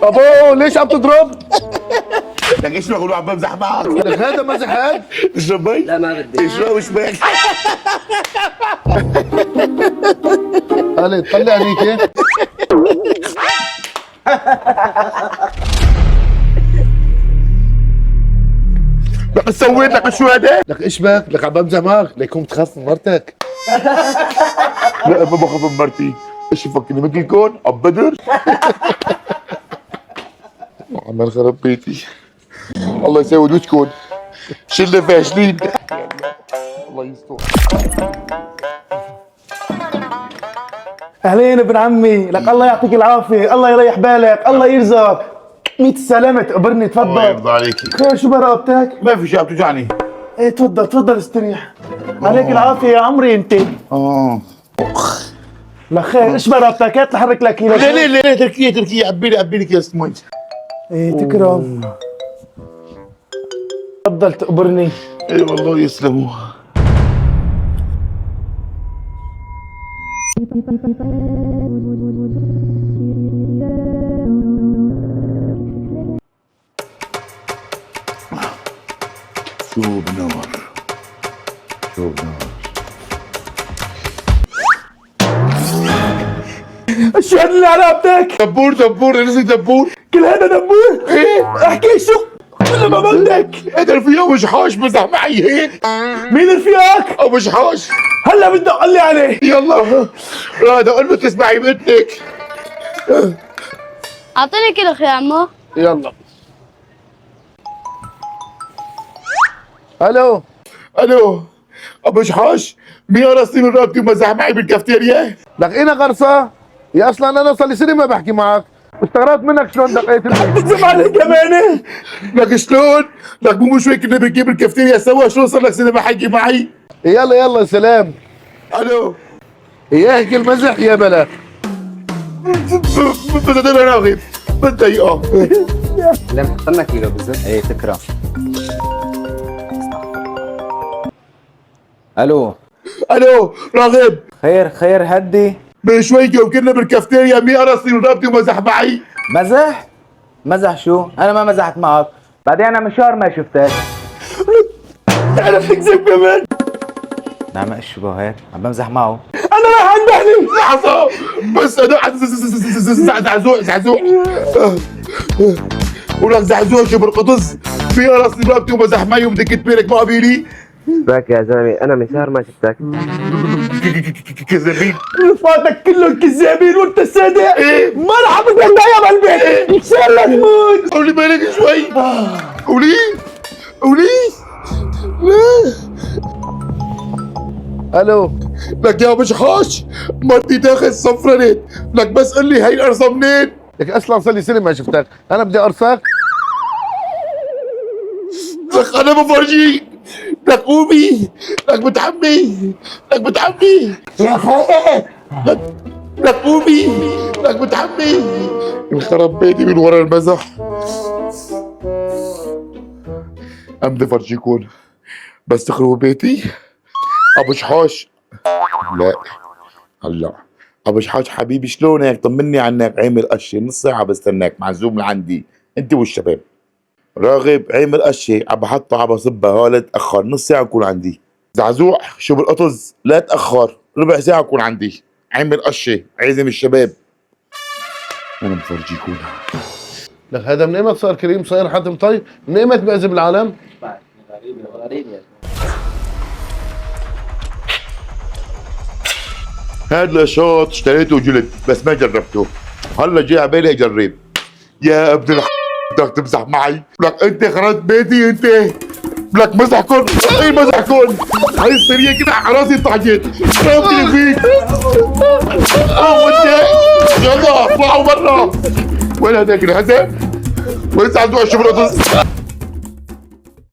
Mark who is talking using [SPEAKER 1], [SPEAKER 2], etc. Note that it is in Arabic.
[SPEAKER 1] ابو ليش عم تضرب؟
[SPEAKER 2] لك ايش بقولوا عم بمزح معك؟
[SPEAKER 1] لك هذا مزحك؟
[SPEAKER 2] تشرب مي؟
[SPEAKER 3] لا ما بدي.
[SPEAKER 2] اشرب وش بك؟
[SPEAKER 1] خالد طلع عينيك.
[SPEAKER 2] لك سويت لك شو هذا؟
[SPEAKER 1] لك ايش بك؟ لك عم بمزح معك ليكون بتخاف من مرتك.
[SPEAKER 2] لا ما بخاف من مرتي. ايش فكرني مثلكم؟ اب بدر؟ عمال خرب بيتي. الله يسود وجهكم. شله فاشلين. الله يستر.
[SPEAKER 4] اهلين ابن عمي، لك الله يعطيك العافيه، الله يريح بالك، الله يرزقك. 100 سلامة تقبرني،
[SPEAKER 2] الله
[SPEAKER 4] تفضل.
[SPEAKER 2] يرضى عليك.
[SPEAKER 4] خير شو برقبتك؟
[SPEAKER 2] ما في شيء عم توجعني.
[SPEAKER 4] ايه تفضل تفضل استريح. عليك العافيه يا عمري انت. لك خير ايش برقبتك؟ هات لحرك لك
[SPEAKER 2] لا لا لا تركيا تركيا عبي لي كاس مي.
[SPEAKER 4] ايه تكرم. تفضل تقبرني.
[SPEAKER 2] اي والله يسلموا. شو بنار شو بنار.
[SPEAKER 4] شو هاد اللي على رقبتك؟
[SPEAKER 2] دبور دبور نزل دبور.
[SPEAKER 4] كل هذا دبور؟
[SPEAKER 2] ايه
[SPEAKER 4] احكي شو كل ما بدك.
[SPEAKER 2] قدر فيه ابو شحاش مزح معي هيك.
[SPEAKER 4] مين رفيقك؟
[SPEAKER 2] ابو شحاش.
[SPEAKER 4] هلا بدي اقول لي عليه.
[SPEAKER 2] يلا هذا قول له تسمعي بإذنك.
[SPEAKER 5] اعطيني كيلو يا عمو.
[SPEAKER 1] يلا. الو
[SPEAKER 2] الو ابو شحاش، مين راسي من رقبتي ومزح معي بالكافتيريا؟
[SPEAKER 1] لك انا غرصة؟ يا اصلا انا صار لي سنه ما بحكي معك، استغربت منك شلون دقيت
[SPEAKER 4] بتزم عليك كمان.
[SPEAKER 2] لك شلون؟ لك مو شوي كنا بنجيب بالكافتيريا سوا، شلون صار لك سنه ما حكي معي؟
[SPEAKER 1] يلا يلا سلام.
[SPEAKER 2] الو
[SPEAKER 1] اياك المزح يا بلا.
[SPEAKER 2] بدي انا راغب بتضايقه.
[SPEAKER 3] لا محط لنا كيلو بالزبط. ايه تكرم. الو
[SPEAKER 2] الو راغب،
[SPEAKER 3] خير خير هدي.
[SPEAKER 2] من شوي كنا بالكافتيريا، مين راسي من رقبتي ومزح معي؟
[SPEAKER 3] مزح؟ مزح شو؟ انا ما مزحت معك، بعدين انا من شهر ما شفتك.
[SPEAKER 4] تعرف تكذب كمان.
[SPEAKER 3] نعم ايش شو هيك؟ عم بمزح معه.
[SPEAKER 4] انا راح عند اهلي.
[SPEAKER 2] لحظة بس انا زعزوع زعزوع. ولك زعزوع شبر قطز، مين راسي من رقبتي ومزح معي وبدك تبينك ما قبيلي؟
[SPEAKER 6] باك يا زلمه انا من شهر ما شفتك.
[SPEAKER 2] كذابين.
[SPEAKER 4] رفقاتك كلهم كذابين وانت صادق.
[SPEAKER 2] ايه
[SPEAKER 4] ما راح ابدا يا بالبيت. ان شاء الله تموت.
[SPEAKER 2] قولي بالك شوي. قولي قولي.
[SPEAKER 1] الو
[SPEAKER 2] لك يا بشحاش، مرتي تاخذ صفرنت، لك بس قل لي هي القرصه منين؟
[SPEAKER 1] لك اصلا صار لي سنه ما شفتك، انا بدي ارصك.
[SPEAKER 2] لك انا بفرجيك. لك قومي، لك بتحمي، لك بتحمي يا اخي. لك قومي، لك بتحمي. انخرب بيتي من ورا المزح. أم بدي افرجيكم بس تخربوا بيتي. ابو شحاش لا هلا. ابو شحاش حبيبي شلونك؟ طمني عنك. عامل قشه نص ساعه بستناك، معزوم لعندي انت والشباب. راغب عامل قشه عم بحطها عم بصبها، ها لا تاخر، نص ساعه اكون عندي. زعزوع شو بالقطز لا تاخر، ربع ساعه اكون عندي. عامل قشه عازم الشباب. انا بفرجيكم.
[SPEAKER 1] لك هذا من ايمت صار كريم صاير حاتم طيب؟ من ايمت بيعزب العالم؟
[SPEAKER 2] هذا شوط اشتريته جلد بس ما جربته، هلا جاي على بالي اجرب. يا ابن بدك تمزح معي؟ لك انت خربت بيتي انت. لك مزحكن، اي مزحكن. هاي السريه كده على راسي طحجت. ربي فيك. وانت يلا اطلعوا برا. وين هذاك الهزم؟ وين زعزوع الشبرطس؟